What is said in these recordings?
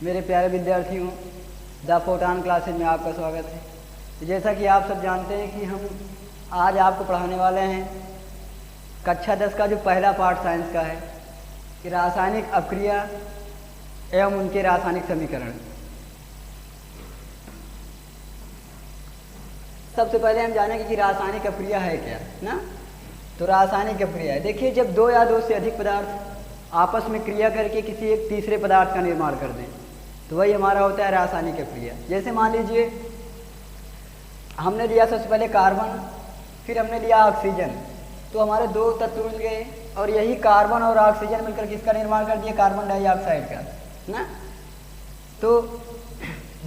मेरे प्यारे विद्यार्थियों, द फोटान क्लासेज में आपका स्वागत है। जैसा कि आप सब जानते हैं कि हम आज आपको पढ़ाने वाले हैं कक्षा 10 का जो पहला पार्ट साइंस का है कि रासायनिक अपक्रिया एवं उनके रासायनिक समीकरण। सबसे पहले हम जानेंगे कि रासायनिक अपक्रिया है क्या ना। तो रासायनिक अपक्रिया है, देखिए, जब दो या दो से अधिक पदार्थ आपस में क्रिया करके किसी एक तीसरे पदार्थ का निर्माण कर दें तो वही हमारा होता है रासायनिक अपक्रिया। जैसे मान लीजिए हमने लिया सबसे पहले कार्बन, फिर हमने लिया ऑक्सीजन, तो हमारे दो तत्व मिल गए और यही कार्बन और ऑक्सीजन मिलकर किसका निर्माण कर दिया, कार्बन डाइऑक्साइड का ना। तो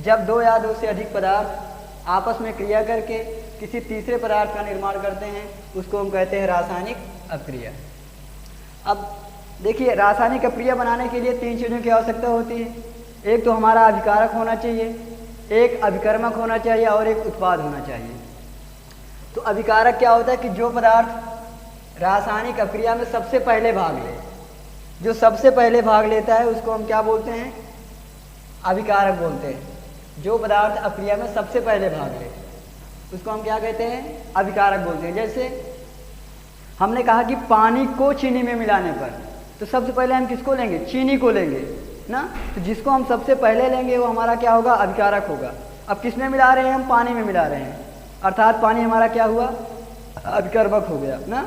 जब दो या दो से अधिक पदार्थ आपस में क्रिया करके किसी तीसरे पदार्थ का निर्माण करते हैं उसको हम कहते हैं रासायनिक अपक्रिया। अब देखिए, रासायनिक अपक्रिया बनाने के लिए तीन चीज़ों की आवश्यकता होती है। एक तो हमारा अभिकारक होना चाहिए, एक अभिकर्मक होना चाहिए और एक उत्पाद होना चाहिए। तो अभिकारक क्या होता है कि जो पदार्थ रासायनिक अपक्रिया में सबसे पहले भाग ले, जो सबसे पहले भाग लेता है उसको हम क्या बोलते हैं, अभिकारक बोलते हैं। जो पदार्थ अपक्रिया में सबसे पहले भाग ले उसको हम क्या कहते हैं, अभिकारक बोलते हैं। जैसे हमने कहा कि पानी को चीनी में मिलाने पर तो सबसे पहले हम किसको लेंगे, चीनी को लेंगे ना। तो जिसको हम सबसे पहले लेंगे वो हमारा क्या होगा, अभिकारक होगा। अब किस में मिला रहे हैं, हम पानी में मिला रहे हैं, अर्थात पानी हमारा क्या हुआ, अभिकर्मक हो गया ना।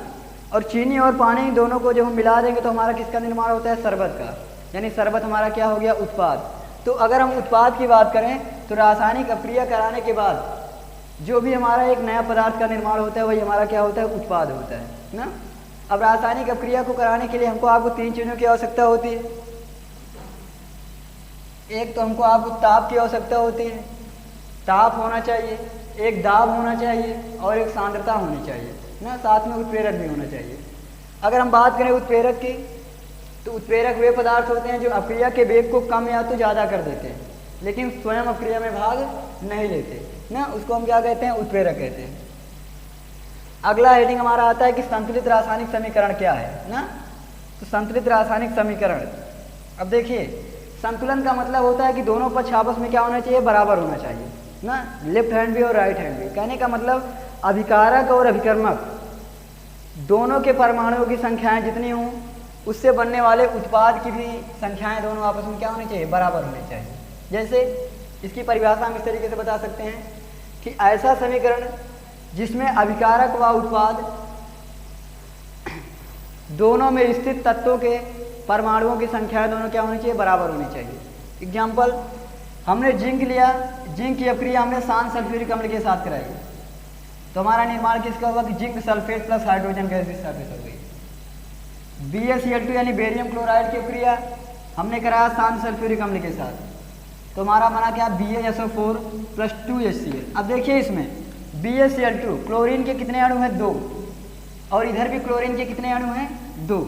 और चीनी और पानी दोनों को जब हम मिला देंगे तो हमारा किसका निर्माण होता है, शरबत का, यानी शरबत हमारा क्या हो गया, उत्पाद। तो अगर हम उत्पाद की बात करें तो रासायनिक अपक्रिया कराने के बाद जो भी हमारा एक नया पदार्थ का निर्माण होता है वही हमारा क्या होता है, उत्पाद होता है ना। अब रासायनिक अपक्रिया को कराने के लिए हमको आपको तीन चीज़ों की आवश्यकता होती है। एक तो हमको आपको ताप की आवश्यकता होती है, ताप होना चाहिए, एक दाब होना चाहिए और एक सांद्रता होनी चाहिए ना, साथ में उत्प्रेरक भी होना चाहिए। अगर हम बात करें उत्प्रेरक की तो उत्प्रेरक वे पदार्थ होते हैं जो अपक्रिया के वेग को कम या तो ज़्यादा कर देते हैं लेकिन स्वयं अपक्रिया में भाग नहीं लेते ना, उसको हम क्या कहते हैं, उत्प्रेरक कहते हैं। अगला हेडिंग हमारा आता है कि संतुलित रासायनिक समीकरण क्या है ना। तो संतुलित रासायनिक समीकरण, अब देखिए, संतुलन का मतलब होता है कि दोनों पक्ष आपस में क्या होना चाहिए, बराबर होना चाहिए ना, लेफ्ट हैंड भी और राइट हैंड भी। कहने का मतलब अभिकारक और अभिकर्मक दोनों के परमाणुओं की संख्याएं जितनी हों उससे बनने वाले उत्पाद की भी संख्याएं दोनों आपस में क्या होनी चाहिए, बराबर होनी चाहिए। जैसे इसकी परिभाषा हम इस तरीके से बता सकते हैं कि ऐसा समीकरण जिसमें अभिकारक व उत्पाद दोनों में स्थित तत्वों के परमाणुओं की संख्या दोनों क्या होनी चाहिए, बराबर होनी चाहिए। एग्जाम्पल, हमने जिंक लिया, जिंक की अपक्रिया हमने शांत सल्फ्यूरिक अम्ल के साथ कराई तो हमारा निर्माण किसका हुआ कि zinc sulphate plus hydrogen gas स्थापित हो गई। BaCl2 यानी बेरियम क्लोराइड की अपक्रिया हमने कराया शांत सल्फ्यूरिक अम्ल के साथ तो हमारा बना क्या, BaSO4 प्लस 2HCl। अब देखिए इसमें BaCl2 क्लोरीन के कितने अणु हैं, 2, और इधर भी क्लोरीन के कितने अणु हैं, 2।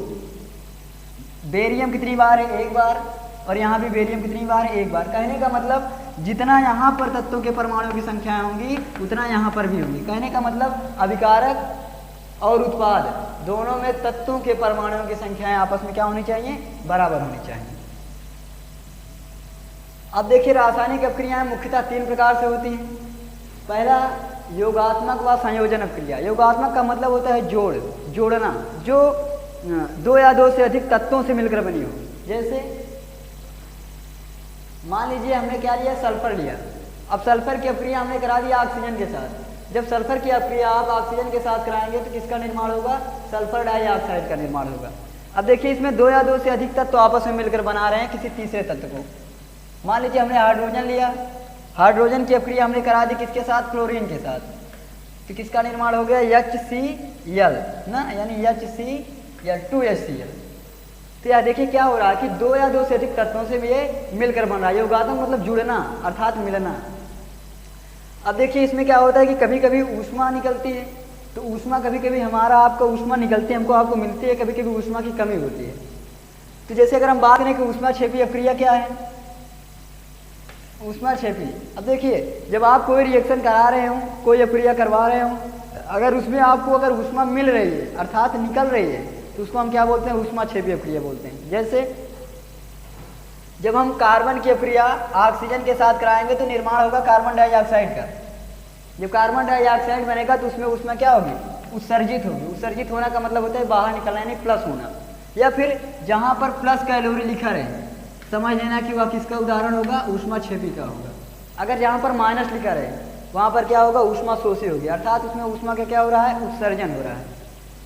बेरियम कितनी बार है, 1 बार, और यहाँ भी बेरियम कितनी बार है, 1 बार। कहने का मतलब जितना यहाँ पर तत्वों के परमाणुओं की संख्याएं होंगी उतना यहाँ पर भी होंगी। कहने का मतलब अभिकारक और उत्पाद दोनों में तत्वों के परमाणुओं की संख्याएं आपस में क्या होनी चाहिए, बराबर होनी चाहिए। अब देखिए, रासायनिक अपक्रियाएं मुख्यतः 3 प्रकार से होती हैं। पहला, योगात्मक व संयोजन अपक्रिया। योगात्मक का मतलब होता है जोड़ना, जो दो या दो से अधिक तत्वों से मिलकर बनी हो। जैसे मान लीजिए हमने क्या लिया, सल्फर लिया। अब सल्फर की अपक्रिया हमने करा दिया ऑक्सीजन के साथ। जब सल्फर की अपक्रिया आप ऑक्सीजन के साथ कराएंगे तो किसका निर्माण होगा, सल्फर डाइऑक्साइड का निर्माण होगा। अब देखिए, इसमें दो या दो से अधिक तत्व आपस में मिलकर बना रहे हैं किसी तीसरे तत्व को। मान लीजिए हमने हाइड्रोजन लिया, हाइड्रोजन की अपक्रिया हमने करा दी किसके साथ, क्लोरीन के साथ, तो किसका निर्माण हो गया, HCl ना, यानी HCl 2HCl। तो यार देखिए क्या हो रहा है कि दो या दो से अधिक तत्वों से भी ये मिलकर बन रहा है। योगात्मक मतलब जुड़ना अर्थात मिलना। अब देखिए इसमें क्या होता है कि कभी कभी ऊष्मा निकलती है, तो ऊष्मा कभी कभी हमारा आपको ऊष्मा निकलती है, हमको आपको मिलती है, कभी कभी ऊष्मा की कमी होती है। तो जैसे अगर हम बात करें कि ऊष्माक्षेपी अपक्रिया क्या है, ऊष्माक्षेपी, अब देखिए जब आप कोई रिएक्शन करा रहे हो, कोई अपक्रिया करवा रहे हो, अगर उसमें आपको अगर ऊष्मा मिल रही है अर्थात निकल रही है तो उसको हम क्या बोलते हैं, ऊष्माक्षेपी अपक्रिया बोलते हैं। जैसे जब हम कार्बन की अभिक्रिया ऑक्सीजन के साथ कराएंगे तो निर्माण होगा कार्बन डाइऑक्साइड का। जब कार्बन डाइऑक्साइड बनेगा तो उसमें ऊष्मा क्या होगी, उत्सर्जित होगी। उत्सर्जित होना का मतलब होता है बाहर निकलना, यानी प्लस होना। या फिर जहाँ पर प्लस कैलोरी लिखा रहे समझ लेना कि वह किसका उदाहरण होगा, ऊष्माक्षेपी का होगा। अगर जहाँ पर माइनस लिखा रहे वहाँ पर क्या होगा, ऊष्मा शोषी होगी, अर्थात उसमें ऊष्मा का क्या हो रहा है, उत्सर्जन हो रहा है,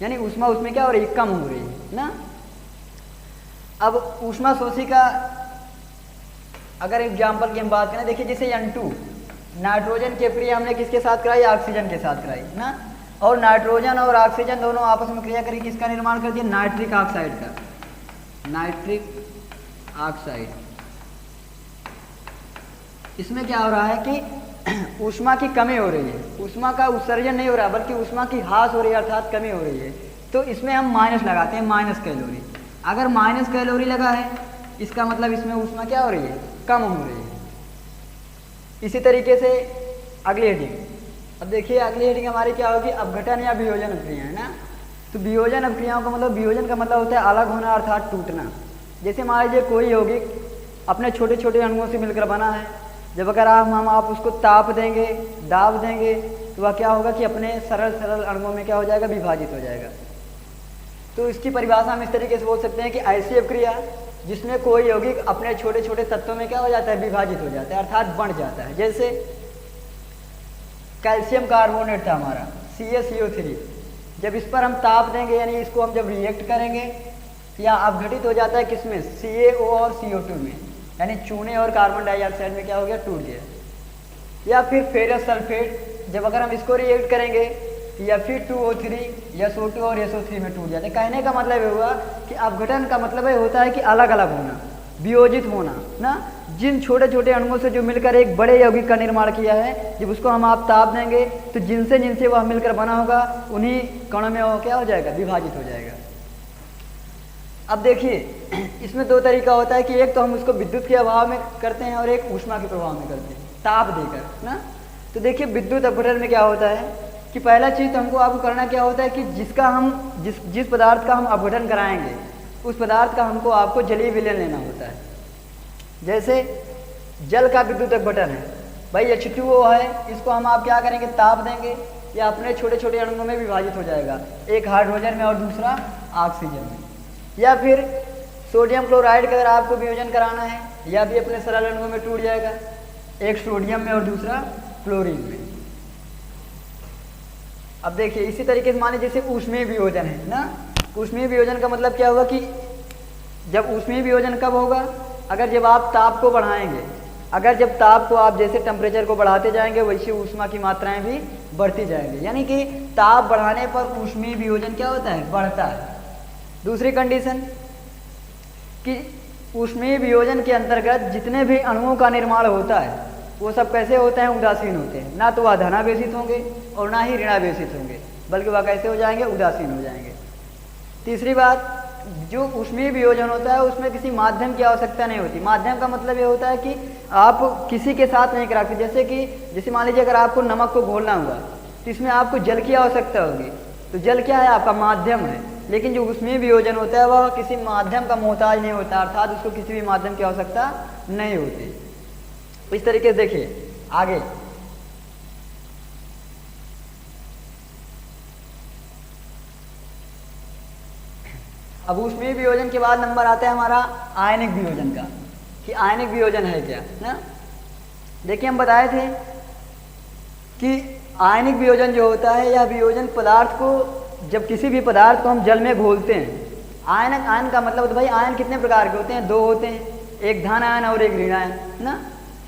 यानी ऊष्मा उसमें क्या हो रही है, कम हो रही है ना। अब ऊष्मा शोषी का अगर एग्जाम्पल की हम बात करें, देखिए जैसे N2 नाइट्रोजन की क्रिया हमने किसके साथ कराई, ऑक्सीजन के साथ कराई ना। और नाइट्रोजन और ऑक्सीजन दोनों आपस में क्रिया करके किसका निर्माण कर दिया, नाइट्रिक ऑक्साइड का, नाइट्रिक ऑक्साइड। इसमें क्या हो रहा है कि ऊष्मा की कमी हो रही है, ऊष्मा का उत्सर्जन नहीं हो रहा बल्कि ऊष्मा की ह्रास हो रही है, अर्थात कमी हो रही है। तो इसमें हम माइनस लगाते हैं, माइनस कैलोरी। अगर माइनस कैलोरी लगा है इसका मतलब इसमें ऊष्मा क्या हो रही है, कम हो रही है। इसी तरीके से अगली हेडिंग, अब देखिए अगली हेडिंग हमारी क्या होगी, अपघटन या वियोजन अभिक्रिया है ना। तो वियोजन अभिक्रियाओं का मतलब, वियोजन का मतलब होता है अलग होना अर्थात टूटना। जैसे मान लीजिए कोई यौगिक अपने छोटे छोटे अणुओं से मिलकर बना है, जब अगर आप उसको ताप देंगे, दाब देंगे, तो वह क्या होगा कि अपने सरल सरल अणुओं में क्या हो जाएगा, विभाजित हो जाएगा। तो इसकी परिभाषा हम इस तरीके से बोल सकते हैं कि ऐसी अभिक्रिया जिसमें कोई यौगिक अपने छोटे छोटे तत्वों में क्या हो जाता है, विभाजित हो जाता है, अर्थात बढ़ जाता है। जैसे कैल्शियम कार्बोनेट था हमारा CaCO3, जब इस पर हम ताप देंगे यानी इसको हम जब रिएक्ट करेंगे या अपघटित हो जाता है किसमें, CaO और CO2 में, यानी चूने और कार्बन डाइऑक्साइड में क्या हो गया, टूट गया। या फिर फेरस सल्फेट, जब अगर हम इसको रिएक्ट करेंगे या फिर F2O3 या SO2 और SO3 में टूट जाते हैं। कहने का मतलब ये हुआ कि अपघटन का मतलब ये होता है कि अलग अलग होना, वियोजित होना ना। जिन छोटे छोटे अणुओं से जो मिलकर एक बड़े यौगिक का निर्माण किया है, जब उसको हम आप ताप देंगे तो जिनसे जिनसे वह मिलकर बना होगा उन्हीं कणों में वो क्या हो जाएगा, विभाजित हो जाएगा। अब देखिए इसमें दो तरीका होता है कि एक तो हम उसको विद्युत के अभाव में करते हैं और एक ऊष्मा के प्रभाव में करते हैं, ताप देकर ना। तो देखिए विद्युत अपघटन में क्या होता है कि पहला चीज़ तो हमको आपको करना क्या होता है कि जिस पदार्थ का हम अपघटन कराएंगे उस पदार्थ का हमको आपको जलीय विलयन लेना होता है। जैसे जल का विद्युत अपघटन है भाई, H2O है, इसको हम आप क्या करेंगे, ताप देंगे या अपने छोटे छोटे अणुओं में विभाजित हो जाएगा, एक हाइड्रोजन में और दूसरा ऑक्सीजन में। या फिर सोडियम क्लोराइड का अगर आपको वियोजन कराना है, या भी अपने सरल अणुओं में टूट जाएगा, एक सोडियम में और दूसरा क्लोरीन में। अब देखिए इसी तरीके से माने जैसे ऊष्मीय वियोजन है ना। ऊष्मीय वियोजन का मतलब क्या होगा कि जब ऊष्मीय वियोजन कब होगा, अगर जब आप ताप को बढ़ाएंगे, अगर जब ताप को आप जैसे टेम्परेचर को बढ़ाते जाएंगे वैसे ऊष्मा की मात्राएं भी बढ़ती जाएंगी, यानी कि ताप बढ़ाने पर ऊष्मीय वियोजन क्या होता है, बढ़ता है। दूसरी कंडीशन कि ऊष्मीय वियोजन के अंतर्गत जितने भी अणुओं का निर्माण होता है वो सब कैसे होते हैं, उदासीन होते हैं। ना तो वह धनावेशित होंगे और ना ही ऋणावेशित होंगे, बल्कि वह कैसे हो जाएंगे, उदासीन हो जाएंगे। तीसरी बात, जो ऊष्मीय वियोजन होता है उसमें किसी माध्यम की आवश्यकता नहीं होती। माध्यम का मतलब ये होता है कि आप किसी के साथ नहीं करा सकते। जैसे मान लीजिए अगर आपको नमक को घोलना हुआ तो इसमें आपको जल की आवश्यकता होगी, तो जल क्या है, आपका माध्यम है। लेकिन जो ऊष्मीय वियोजन होता है वह किसी माध्यम का मोहताज नहीं होता, अर्थात उसको किसी भी माध्यम की आवश्यकता नहीं होती। इस तरीके से देखिए आगे, अब ऊष्मीय वियोजन के बाद नंबर आता है हमारा आयनिक वियोजन का, कि आयनिक वियोजन है क्या ना। देखिए हम बताए थे कि आयनिक वियोजन जो होता है या वियोजन पदार्थ को, जब किसी भी पदार्थ को हम जल में घोलते हैं, आयन का मतलब तो भाई आयन कितने प्रकार के होते हैं, दो होते हैं, एक धन आयन और एक ऋण आयन ना।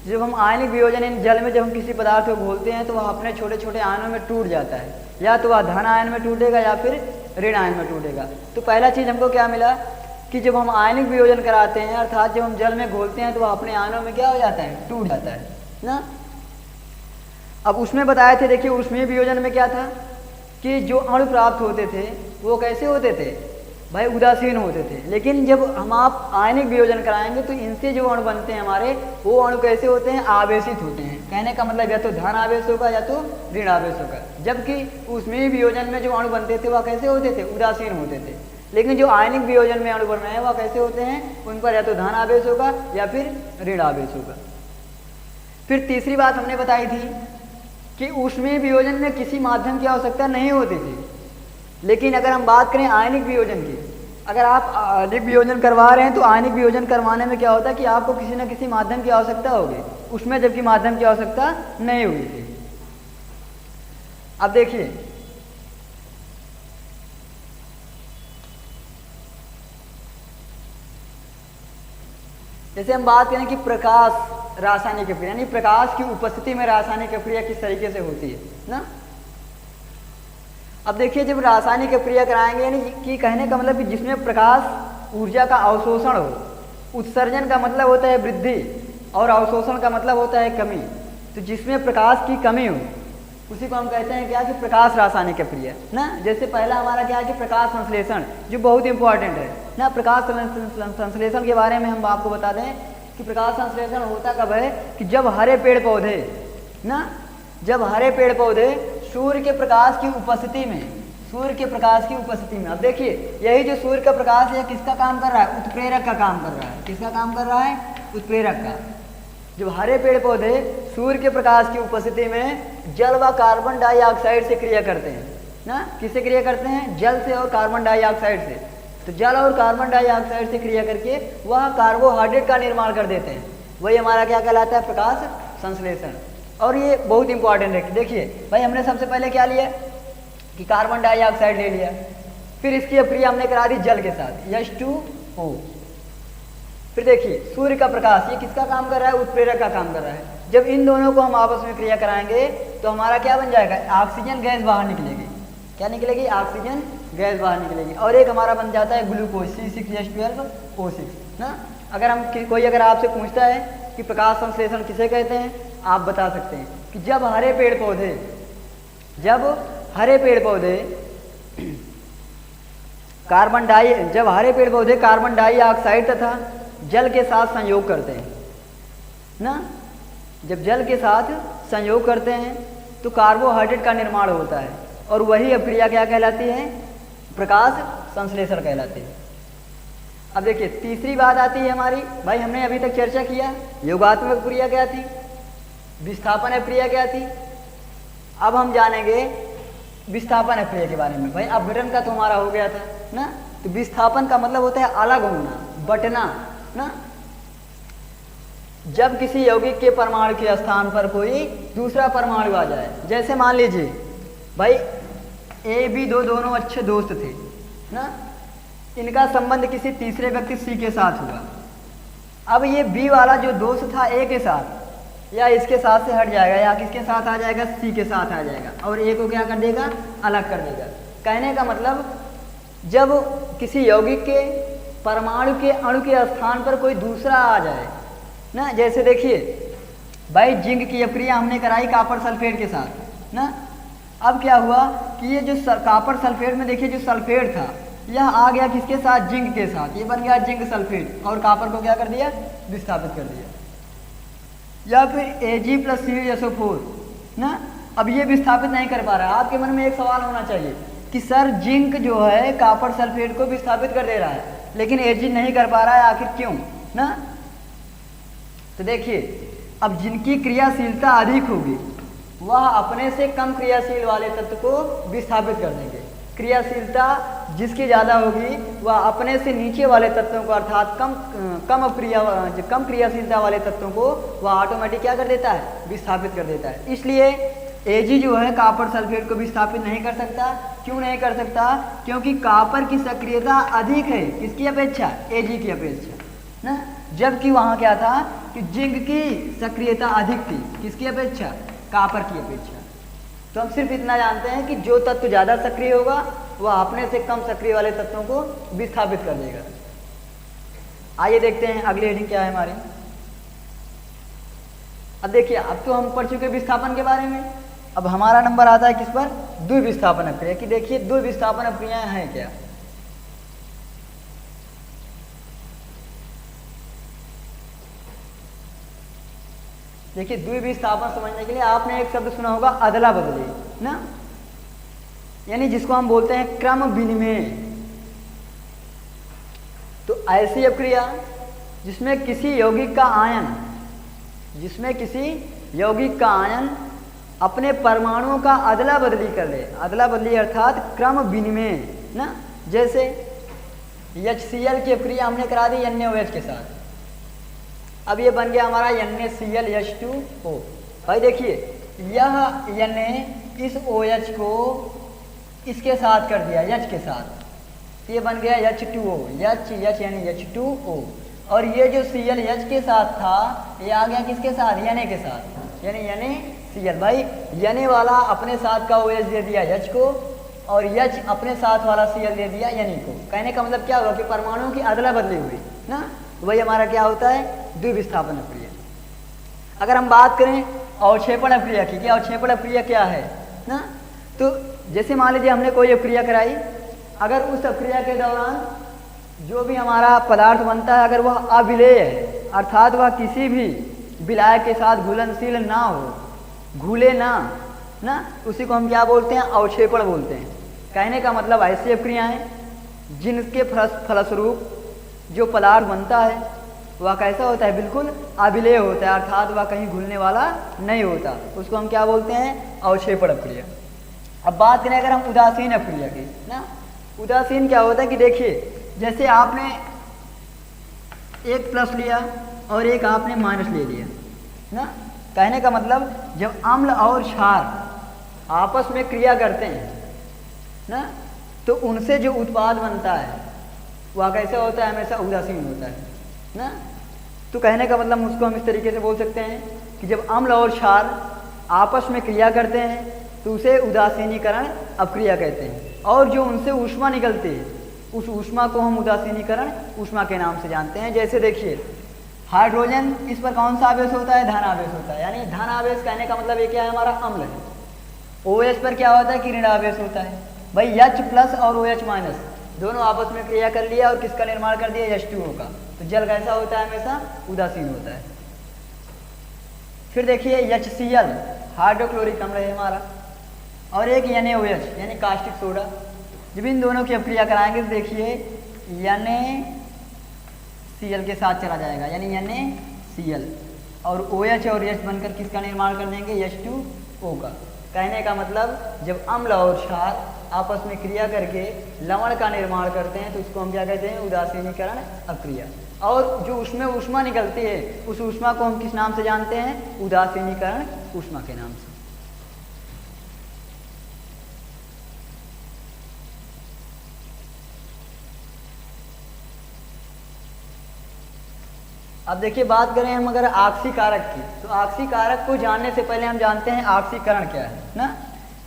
जब हम आयनिक वियोजन इन जल में जब हम किसी पदार्थ को घोलते हैं तो वह अपने छोटे छोटे आयनों में टूट जाता है, या तो वह धन आयन में टूटेगा या फिर ऋण आयन में टूटेगा। तो पहला चीज़ हमको क्या मिला कि जब हम आयनिक वियोजन कराते हैं, अर्थात जब हम जल में घोलते हैं तो वह अपने आयनों में क्या हो जाता है, टूट जाता है ना। अब उसमें बताए थे, देखिए ऊष्मीय वियोजन में क्या था कि जो अणु प्राप्त होते थे वो कैसे होते थे भाई, उदासीन होते थे। लेकिन जब हम आप आयनिक वियोजन कराएंगे तो इनसे जो अणु बनते हैं हमारे, वो अणु कैसे होते हैं, आवेशित होते हैं। कहने का मतलब या तो धन आवेश होगा या तो ऋण आवेश होगा। जबकि ऊष्मीय वियोजन में जो अणु बनते थे वह कैसे होते थे, उदासीन होते थे। लेकिन जो आयनिक वियोजन में अणु बन रहे हैं वह कैसे होते हैं, उन पर या तो धन आवेश होगा या फिर ऋण आवेश होगा। फिर तीसरी बात हमने बताई थी कि ऊष्मीय वियोजन में किसी माध्यम की आवश्यकता नहीं होती थी, लेकिन अगर हम बात करें आयनिक वियोजन की, अगर आप आयनिक वियोजन करवा रहे हैं तो आयनिक वियोजन करवाने में क्या होता है कि आपको किसी न किसी माध्यम की आवश्यकता होगी, उसमें जबकि माध्यम की आवश्यकता नहीं हुई थी। अब देखिए जैसे हम बात करें कि प्रकाश रासायनिक क्रिया, यानी प्रकाश की उपस्थिति में रासायनिक क्रिया किस तरीके से होती है ना। अब देखिए जब रासायनिक क्रिया कराएंगे, यानी कि कहने का मतलब कि जिसमें प्रकाश ऊर्जा का अवशोषण हो, उत्सर्जन का मतलब होता है वृद्धि और अवशोषण का मतलब होता है कमी, तो जिसमें प्रकाश की कमी हो उसी को हम कहते हैं क्या कि प्रकाश रासायनिक क्रिया ना। जैसे पहला हमारा क्या है कि प्रकाश संश्लेषण, जो बहुत इंपॉर्टेंट है ना। प्रकाश संश्लेषण के बारे में हम आपको बता दें कि प्रकाश संश्लेषण होता कब है कि जब हरे पेड़ पौधे ना, जब हरे पेड़ पौधे सूर्य के प्रकाश की उपस्थिति में, सूर्य के प्रकाश की उपस्थिति में, अब देखिए यही जो सूर्य का प्रकाश है किसका काम कर रहा है, उत्प्रेरक का काम कर रहा है। किसका काम कर रहा है, उत्प्रेरक का। जब हरे पेड़ पौधे सूर्य के प्रकाश की उपस्थिति में जल व कार्बन डाइऑक्साइड से क्रिया करते हैं ना, किससे क्रिया करते हैं, जल से और कार्बन डाइऑक्साइड से। तो जल और कार्बन डाइऑक्साइड से क्रिया करके वह कार्बोहाइड्रेट का निर्माण कर देते हैं, वही हमारा क्या कहलाता है, प्रकाश संश्लेषण। और ये बहुत इंपॉर्टेंट है। देखिए भाई हमने सबसे पहले क्या लिया कि कार्बन डाइऑक्साइड ले लिया, फिर इसकी अक्रिया हमने करा दी जल के साथ H2O। फिर देखिए सूर्य का प्रकाश ये किसका काम कर रहा है, उत्प्रेरक का काम कर रहा है। जब इन दोनों को हम आपस में क्रिया कराएंगे तो हमारा क्या बन जाएगा, ऑक्सीजन गैस बाहर निकलेगी। क्या निकलेगी, ऑक्सीजन गैस बाहर निकलेगी। और एक हमारा बन जाता है ग्लूकोज C6H12O6 ना। अगर हम कोई अगर आपसे पूछता है कि प्रकाश संश्लेषण किसे कहते हैं, आप बता सकते हैं कि जब हरे पेड़ पौधे कार्बन डाइऑक्साइड तथा जल के साथ संयोग करते हैं ना। जब जल के साथ संयोग करते हैं तो कार्बोहाइड्रेट का निर्माण होता है, और वही अभिक्रिया क्या कहलाती है, प्रकाश संश्लेषण कहलाती है। अब देखिए तीसरी बात आती है हमारी, भाई हमने अभी तक चर्चा किया योगात्मक क्रिया क्या थी, विस्थापन अभिक्रिया क्या थी। अब हम जानेंगे विस्थापन अभिक्रिया के बारे में। भाई अपघटन का तो हमारा हो गया था ना, तो विस्थापन का मतलब होता है अलग होना, बंटना ना। जब किसी यौगिक के परमाणु के स्थान पर कोई दूसरा परमाणु आ जाए, जैसे मान लीजिए भाई A B दोनों अच्छे दोस्त थे ना, इनका संबंध किसी तीसरे व्यक्ति C के साथ हुआ। अब ये B वाला जो दोस्त था A के साथ या इसके साथ से हट जाएगा, या किसके साथ आ जाएगा, C के साथ आ जाएगा, और A को क्या कर देगा, अलग कर देगा। कहने का मतलब जब किसी यौगिक के परमाणु के अणु के स्थान पर कोई दूसरा आ जाए ना, जैसे देखिए भाई जिंक की अभिक्रिया हमने कराई कॉपर सल्फेट के साथ ना। अब क्या हुआ कि ये जो कॉपर सल्फेट में देखिए जो सल्फेट था यह आ गया किसके साथ, जिंक के साथ, ये बन गया जिंक सल्फेट, और कॉपर को क्या कर दिया, विस्थापित कर दिया। या फिर Ag+CuSO4 ना, अब ये विस्थापित नहीं कर पा रहा है। आपके मन में एक सवाल होना चाहिए कि सर जिंक जो है कॉपर सल्फेट को विस्थापित कर दे रहा है लेकिन Ag नहीं कर पा रहा है, आखिर क्यों ना। तो देखिए अब जिनकी क्रियाशीलता अधिक होगी वह अपने से कम क्रियाशील वाले तत्व को विस्थापित कर देंगे। क्रियाशीलता जिसकी ज़्यादा होगी वह अपने से नीचे वाले तत्वों को अर्थात कम क्रियाशीलता वाले तत्वों को वह ऑटोमेटिक क्या कर देता है, विस्थापित कर देता है। इसलिए Ag जो है कॉपर सल्फेट को विस्थापित नहीं कर सकता। क्यों नहीं कर सकता, क्योंकि कॉपर की सक्रियता अधिक है किसकी अपेक्षा, Ag की अपेक्षा ना। जबकि वहाँ क्या था कि जिंक की सक्रियता अधिक थी किसकी अपेक्षा, कॉपर की अपेक्षा। तो हम सिर्फ इतना जानते हैं कि जो तत्व ज़्यादा सक्रिय होगा वह अपने से कम सक्रिय वाले तत्वों को विस्थापित कर देगा। आइए देखते हैं अगली हेडिंग क्या है हमारी। अब देखिए अब तो हम पढ़ चुके विस्थापन के बारे में, अब हमारा नंबर आता है किस पर, द्विविस्थापन अभिक्रिया की। देखिए द्विविस्थापन अभिक्रियाएं हैं क्या। देखिए द्विविस्थापन समझने के लिए आपने एक शब्द सुना होगा अदला बदली ना, यानी जिसको हम बोलते हैं क्रम विनिमय ऐसी अक्रिया जिसमें किसी यौगिक का आयन अपने परमाणुओं का अदला बदली कर ले। अदला बदली अर्थात क्रम विनिमय ना। जैसे HCl की अक्रिया हमने करा दी NaOH के साथ। अब ये बन गया हमारा NaClH2O। भाई देखिए यह Na इस OH को इसके साथ कर दिया H के साथ, तो ये बन गया H2O। H यानी H2O। और ये जो Cl H के साथ था ये आ गया किसके साथ? Na के साथ, यानी NaCl। भाई Na वाला अपने साथ का OH दे दिया H को और H अपने साथ वाला Cl दे दिया Na को। कहने का मतलब क्या हुआ कि परमाणुओं की अदला बदली हुई ना। वही हमारा क्या होता है? द्विविस्थापन अक्रिया। अगर हम बात करें अवक्षेपण अक्रिया की, क्या अवक्षेपण अक्रिया क्या है ना, तो जैसे मान लीजिए हमने कोई अक्रिया कराई, अगर उस अक्रिया के दौरान जो भी हमारा पदार्थ बनता है अगर वह अविलेय है, अर्थात वह किसी भी विलायक के साथ घुलनशील ना हो, घुले ना, उसी को हम क्या बोलते हैं? अवक्षेपण बोलते हैं। कहने का मतलब ऐसी अक्रियाएं जिनके फलस्वरूप जो पदार्थ बनता है वह कैसा होता है? बिल्कुल अविलेय होता है, अर्थात वह कहीं घुलने वाला नहीं होता, उसको हम क्या बोलते हैं? अवक्षेपण अक्रिया। अब बात करें अगर हम उदासीन अक्रिया की ना, उदासीन क्या होता है कि देखिए जैसे आपने एक प्लस लिया और एक आपने माइनस ले लिया ना। कहने का मतलब जब अम्ल और क्षार आपस में क्रिया करते हैं ना, तो उनसे जो उत्पाद बनता है वह कैसा होता है? हमेशा उदासीन होता है ना। तो कहने का मतलब उसको हम इस तरीके से बोल सकते हैं कि जब अम्ल और क्षार आपस में क्रिया करते हैं तो उसे उदासीनीकरण अक्रिया कहते हैं। और जो उनसे ऊष्मा निकलती है उस ऊष्मा को हम उदासीनीकरण ऊष्मा के नाम से जानते हैं। जैसे देखिए हाइड्रोजन, इस पर कौन सा आवेश होता है? धन आवेश होता है, यानी धन आवेश कहने का मतलब ये क्या है? हमारा अम्ल है। OH पर क्या होता है कि ऋण आवेश होता है। भाई H प्लस और OH माइनस दोनों आपस में क्रिया कर लिया और किसका निर्माण कर दिया? H2O का। तो जल कैसा होता है? हमेशा उदासीन होता है। फिर देखिए HCl हाइड्रोक्लोरिक अम्ल है हमारा, और एक NaOH यानी कास्टिक सोडा। जब इन दोनों की अक्रिया कराएंगे तो देखिए NaCl के साथ चला जाएगा, यानी NaCl, और OH और H बनकर किसका निर्माण कर देंगे? H2O का। कहने का मतलब जब अम्ल और क्षार आपस में क्रिया करके लवण का निर्माण करते हैं तो उसको हम क्या कहते हैं? उदासीनीकरण अक्रिया। और जो उसमें ऊष्मा निकलती है उस ऊष्मा को हम किस नाम से जानते हैं? उदासीनीकरण ऊष्मा के नाम से। अब देखिए बात करें हम अगर आक्सीकारक की, तो आक्सीकारक को जानने से पहले हम जानते हैं आक्सीकरण क्या है ना।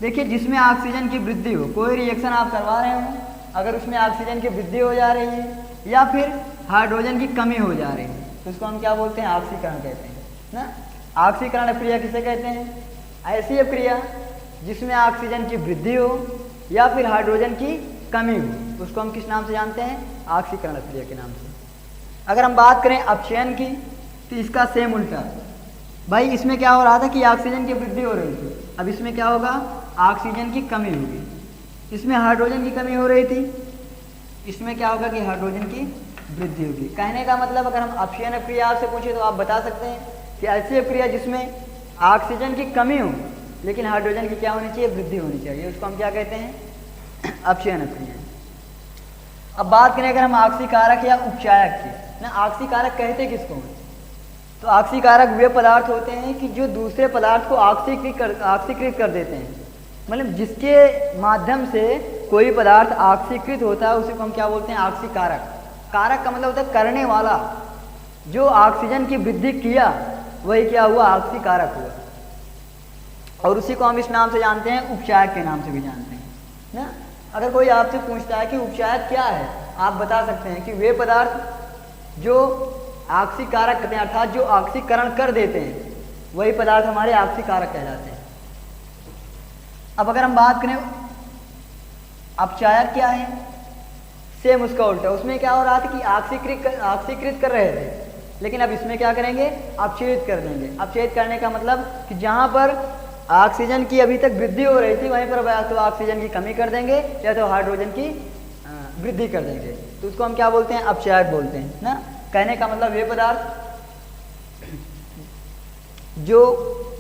देखिए जिसमें ऑक्सीजन की वृद्धि हो, कोई रिएक्शन आप करवा रहे हो, अगर उसमें ऑक्सीजन की वृद्धि हो जा रही है या फिर हाइड्रोजन की कमी हो जा रही है तो उसको हम क्या बोलते हैं? आक्सीकरण कहते हैं ना। आक्सीकरण अक्रिया किसे कहते हैं? ऐसी अक्रिया जिसमें ऑक्सीजन की वृद्धि हो या फिर हाइड्रोजन की कमी हो, उसको हम किस नाम से जानते हैं? आक्सीकरण अक्रिया के नाम से। अगर हम बात करें अपचयन की तो इसका सेम उल्टा। भाई इसमें क्या हो रहा था कि ऑक्सीजन की वृद्धि हो रही थी, अब इसमें क्या होगा? ऑक्सीजन की कमी होगी। इसमें हाइड्रोजन की कमी हो रही थी, इसमें क्या होगा कि हाइड्रोजन की वृद्धि होगी। कहने का मतलब अगर हम अपचयन अक्रिया आपसे पूछे तो आप बता सकते हैं कि ऐसी अक्रिया जिसमें ऑक्सीजन की कमी हो लेकिन हाइड्रोजन की क्या होनी चाहिए? वृद्धि होनी चाहिए, उसको हम क्या कहते हैं? अपचयन अक्रिया। अब बात करें अगर हम आक्सीकारक या उपचायक की ना, आक्सीकारक कहते किसको हैं? तो आक्सीकारक वे पदार्थ होते हैं कि जो दूसरे पदार्थ को ऑक्सीकृत कर देते हैं, मतलब जिसके माध्यम से कोई पदार्थ ऑक्सीकृत होता है उसी को हम क्या बोलते हैं? आक्सीकारक। कारक का मतलब होता है करने वाला, जो ऑक्सीजन की वृद्धि किया वही क्या हुआ? आक्सीकारक हुआ। और उसी को हम इस नाम से जानते हैं, उपचायक के नाम से भी जानते हैं ना। अगर कोई आपसे पूछता है कि उपचायक क्या है, आप बता सकते हैं कि वे पदार्थ जो आक्सीकारक कहते हैं, अर्थात जो ऑक्सीकरण कर देते हैं वही पदार्थ हमारे आक्सीकारक कहलाते हैं। अब अगर हम बात करें अपचायक क्या है, सेम उसका उल्टा। उसमें क्या हो रहा था कि ऑक्सीकृत कर रहे थे, लेकिन अब इसमें क्या करेंगे? अपचयित कर देंगे। अपचयित करने का मतलब कि जहाँ पर ऑक्सीजन की अभी तक वृद्धि हो रही थी वहीं पर या तो ऑक्सीजन की कमी कर देंगे या तो हाइड्रोजन की वृद्धि कर देंगे। तो उसको हम क्या बोलते हैं, अपचायक बोलते हैं ना। कहने का मतलब वे पदार्थ जो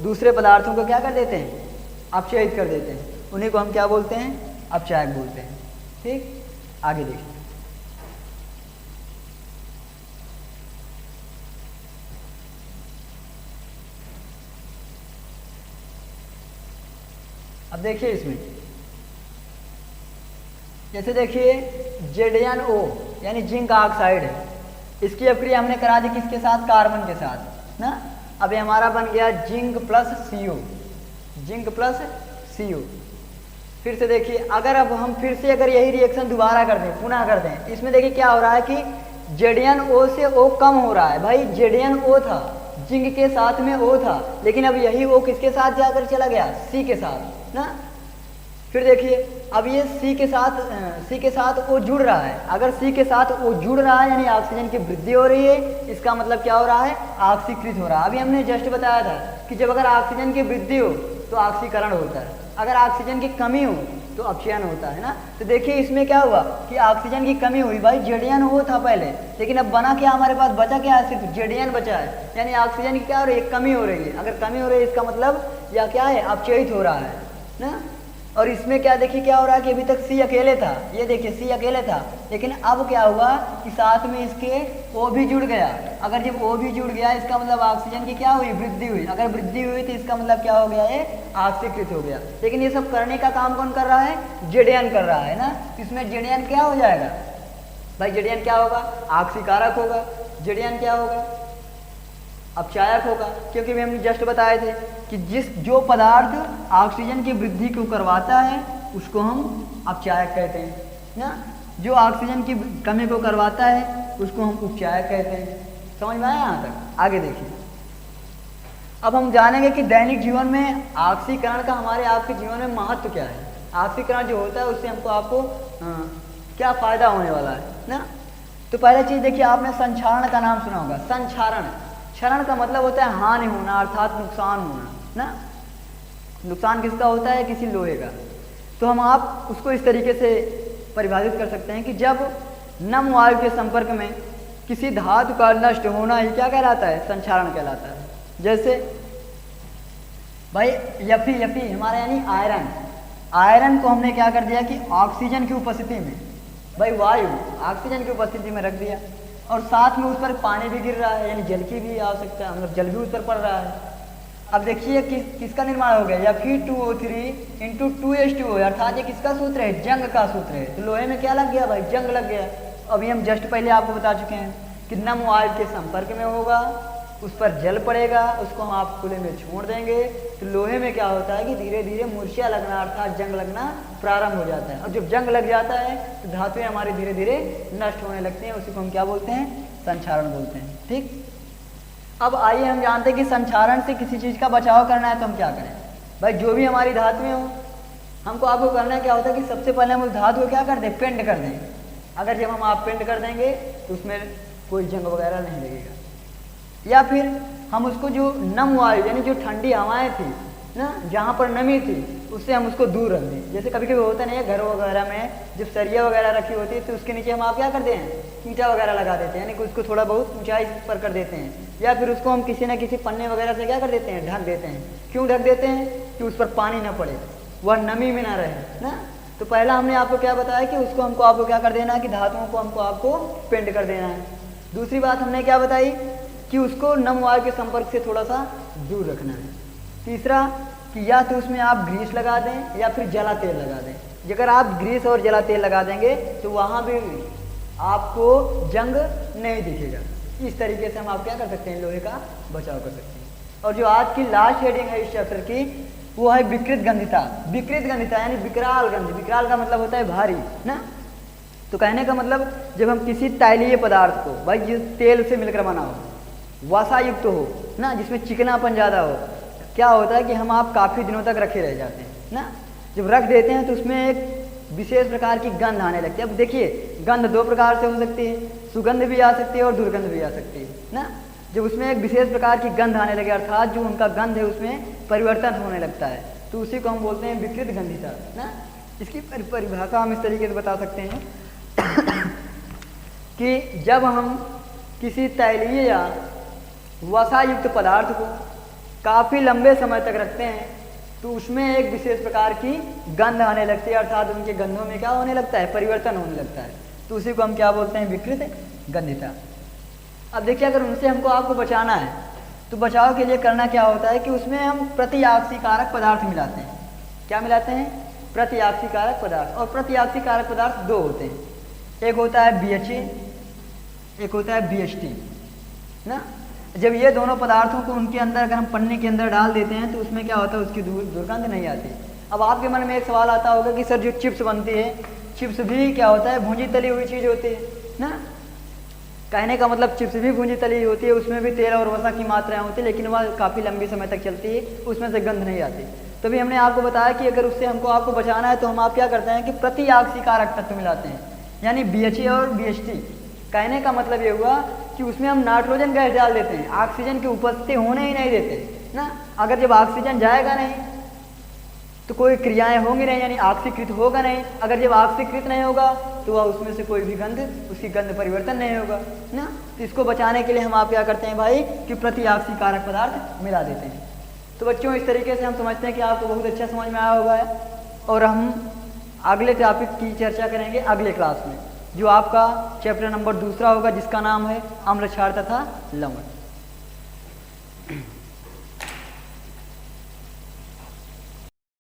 दूसरे पदार्थों को क्या कर देते हैं, अपचयित कर देते हैं, उन्हीं को हम क्या बोलते हैं, अपचायक बोलते हैं। ठीक, आगे देखिए। अब देखिए इसमें, जैसे देखिए ZnO यानी जिंक ऑक्साइड है, इसकी अभिक्रिया हमने करा दी किसके साथ, कार्बन के साथ ना। अब ये हमारा बन गया zinc plus CO, zinc plus CO। फिर से देखिए, अगर अब हम फिर से अगर यही रिएक्शन दोबारा कर दें, पुनः कर दें, इसमें देखिए क्या हो रहा है कि ZnO से O कम हो रहा है। भाई ZnO था, जिंक के साथ में O था, लेकिन अब यही O किसके साथ जाकर चला गया, C के साथ ना। फिर देखिए अब ये C के साथ O जुड़ रहा है। अगर C के साथ O जुड़ रहा है यानी ऑक्सीजन की वृद्धि हो रही है, इसका मतलब क्या हो रहा है, ऑक्सीकृत हो रहा है। अभी हमने जस्ट बताया था कि जब अगर ऑक्सीजन की वृद्धि हो तो ऑक्सीकरण होता है, अगर ऑक्सीजन की कमी हो तो अपचयन होता है ना। तो देखिए इसमें क्या हुआ कि ऑक्सीजन की कमी हुई, भाई ZnO था पहले, लेकिन अब बना क्या, हमारे पास बचा क्या है, सिर्फ Zn बचा है, यानी ऑक्सीजन की क्या हो रही है, कमी हो रही है। अगर कमी हो रही है इसका मतलब या क्या है, अपचयित हो रहा है ना। और इसमें क्या देखिए क्या हो रहा है कि अभी तक C अकेले था, ये देखिए C अकेले था, लेकिन अब क्या हुआ कि साथ में इसके O भी जुड़ गया। अगर जब O भी जुड़ गया इसका मतलब ऑक्सीजन की क्या हुई, वृद्धि हुई। अगर वृद्धि हुई तो इसका मतलब क्या हो गया, ये ऑक्सीकृत हो गया। लेकिन ये सब करने का काम कौन कर रहा है, Zn कर रहा है ना। इसमें Zn क्या हो जाएगा भाई, Zn क्या होगा, ऑक्सीकारक होगा। Zn क्या होगा, अपचायक होगा, क्योंकि हमने जस्ट बताए थे कि जो पदार्थ ऑक्सीजन की वृद्धि को करवाता है उसको हम अपचायक कहते हैं ना, जो ऑक्सीजन की कमी को करवाता है उसको हम उपचायक कहते हैं। समझ में आया यहाँ तक, आगे देखिए। अब हम जानेंगे कि दैनिक जीवन में ऑक्सीकरण का हमारे आपके जीवन में महत्व क्या है। ऑक्सीकरण जो होता है उससे आपको क्या फायदा होने वाला है ना। तो पहला चीज देखिए, आपने संक्षारण का नाम सुना होगा। संक्षारण, क्षरण का मतलब होता है हानि होना, अर्थात नुकसान होना ना। नुकसान किसका होता है, किसी लोहे का। तो हम आप उसको इस तरीके से परिभाषित कर सकते हैं कि जब नम वायु के संपर्क में किसी धातु का नष्ट होना ही क्या कहलाता है, संक्षारण कहलाता है। जैसे भाई Fe हमारा यानी आयरन, आयरन को हमने क्या कर दिया कि ऑक्सीजन की उपस्थिति में, भाई वायु ऑक्सीजन की उपस्थिति में रख दिया, और साथ में उस पर पानी भी गिर रहा है, यानी जल की भी आवश्यकता है, मतलब जल भी उस पर पड़ रहा है। अब देखिए किसका निर्माण हो गया, Fe2O3 इंटू 2H2O, अर्थात ये किसका सूत्र है, जंग का सूत्र है। तो लोहे में क्या लग गया भाई, जंग लग गया। अभी हम जस्ट पहले आपको बता चुके हैं कि नम वायु के संपर्क में होगा, उस पर जल पड़ेगा, उसको हम आप खुले में छोड़ देंगे, तो लोहे में क्या होता है कि धीरे धीरे मूर्छा लगना अर्थात जंग लगना प्रारंभ हो जाता है। और जब जंग लग जाता है तो धातुएं हमारी धीरे धीरे नष्ट होने लगती हैं, उसी को हम क्या बोलते हैं, संक्षारण बोलते हैं। ठीक, अब आइए हम जानते हैं कि संक्षारण से किसी चीज़ का बचाव करना है तो हम क्या करें। भाई जो भी हमारी धातुएं हो, हमको आपको करना क्या होता है कि सबसे पहले हम उस धातु को क्या कर दें, पेंट कर दें। अगर जब हम आप पेंट कर देंगे तो उसमें कोई जंग वगैरह नहीं लगेगा। या फिर हम उसको जो नम वायु यानी जो ठंडी हवाएं थी ना, जहाँ पर नमी थी, उससे हम उसको दूर रख दें। जैसे कभी कभी होता नहीं है घर वगैरह में जब सरिया वगैरह रखी होती है तो उसके नीचे हम आप क्या करते हैं, ईंटा वगैरह लगा देते हैं, यानी कि उसको थोड़ा बहुत ऊंचाई पर कर देते हैं। या फिर उसको हम किसी न किसी पन्ने वगैरह से क्या कर देते हैं, ढक देते हैं। क्यों ढक देते हैं, कि उस पर पानी ना पड़े, वह नमी में ना रहे ना। तो पहला हमने आपको क्या बताया कि उसको हमको आपको क्या कर देना है कि धातुओं को हमको आपको पेंट कर देना है। दूसरी बात हमने क्या बताई कि उसको नम वायु के संपर्क से थोड़ा सा दूर रखना है। तीसरा कि या तो उसमें आप ग्रीस लगा दें या फिर जला तेल लगा दें। अगर आप ग्रीस और जला तेल लगा देंगे तो वहाँ भी आपको जंग नहीं दिखेगा। इस तरीके से हम आप क्या कर सकते हैं, लोहे का बचाव कर सकते हैं। और जो आज की लास्ट हेडिंग है इस चैप्टर की, वो है विकृत गंधिता। विकृत गंधिता यानी विकराल गंध। विकराल का मतलब होता है भारी ना। तो कहने का मतलब जब हम किसी तैलीय पदार्थ को, भाई जिस तेल से मिलकर बना हो, वसा युक्त हो ना, जिसमें चिकनापन ज़्यादा हो, क्या होता है कि हम आप काफ़ी दिनों तक रखे रह जाते हैं ना। जब रख देते हैं तो उसमें एक विशेष प्रकार की गंध आने लगती है। अब देखिए गंध दो प्रकार से हो सकती है, सुगंध भी आ सकती है और दुर्गंध भी आ सकती है ना। जब उसमें एक विशेष प्रकार की गंध आने लगे अर्थात जो उनका गंध है उसमें परिवर्तन होने लगता है, तो उसी को हम बोलते हैं विकृत गंधिता ना। इसकी परिभाषा हम इस तरीके से बता सकते हैं कि जब हम किसी तैलीय या वसायुक्त पदार्थ को काफ़ी लंबे समय तक रखते हैं तो उसमें एक विशेष प्रकार की गंध आने लगती है, अर्थात उनके गंधों में क्या होने लगता है, परिवर्तन होने लगता है। तो उसी को हम क्या बोलते हैं, विकृत गंधिता। अब देखिए, अगर उनसे हमको आपको बचाना है तो बचाव के लिए करना क्या होता है कि उसमें हम प्रतिआक्सीकारक पदार्थ मिलाते हैं। क्या मिलाते हैं, प्रतिआक्सीकारक पदार्थ। और प्रतिआक्सीकारक पदार्थ दो होते हैं, एक होता है BHA, एक होता है BHT ना। जब ये दोनों पदार्थों को उनके अंदर अगर हम पन्ने के अंदर डाल देते हैं तो उसमें क्या होता है, उसकी दुर्गंध नहीं आती। अब आपके मन में एक सवाल आता होगा कि सर जो चिप्स बनती है, चिप्स भी क्या होता है, भूंजी तली हुई चीज़ होती है ना। कहने का मतलब चिप्स भी भूंजी तली होती है, उसमें भी तेल और वसा की मात्राएं होती है, लेकिन वह काफ़ी लंबी समय तक चलती है, उसमें से गंध नहीं आती। तभी हमने आपको बताया कि अगर उससे हमको आपको बचाना है तो हम आप क्या करते हैं कि प्रतिआक्सीकारक तत्व मिलाते हैं, यानी BHA और BHT। कहने का मतलब ये हुआ कि उसमें हम नाइट्रोजन गैस डाल देते हैं, ऑक्सीजन की उपस्थिति होने ही नहीं देते ना। अगर जब ऑक्सीजन जाएगा नहीं तो कोई क्रियाएं होंगी नहीं, यानी ऑक्सीकृत होगा नहीं। अगर जब ऑक्सीकृत नहीं होगा तो वह उसमें से कोई भी गंध, उसकी गंध परिवर्तन नहीं होगा ना। तो इसको बचाने के लिए हम आप क्या करते हैं भाई कि प्रतिआक्सीकारक पदार्थ मिला देते हैं। तो बच्चों, इस तरीके से हम समझते हैं कि आपको बहुत अच्छा समझ में आया होगा है। और हम अगले टॉपिक की चर्चा करेंगे अगले क्लास में, जो आपका चैप्टर नंबर 2 होगा, जिसका नाम है अम्ल क्षार तथा लवण।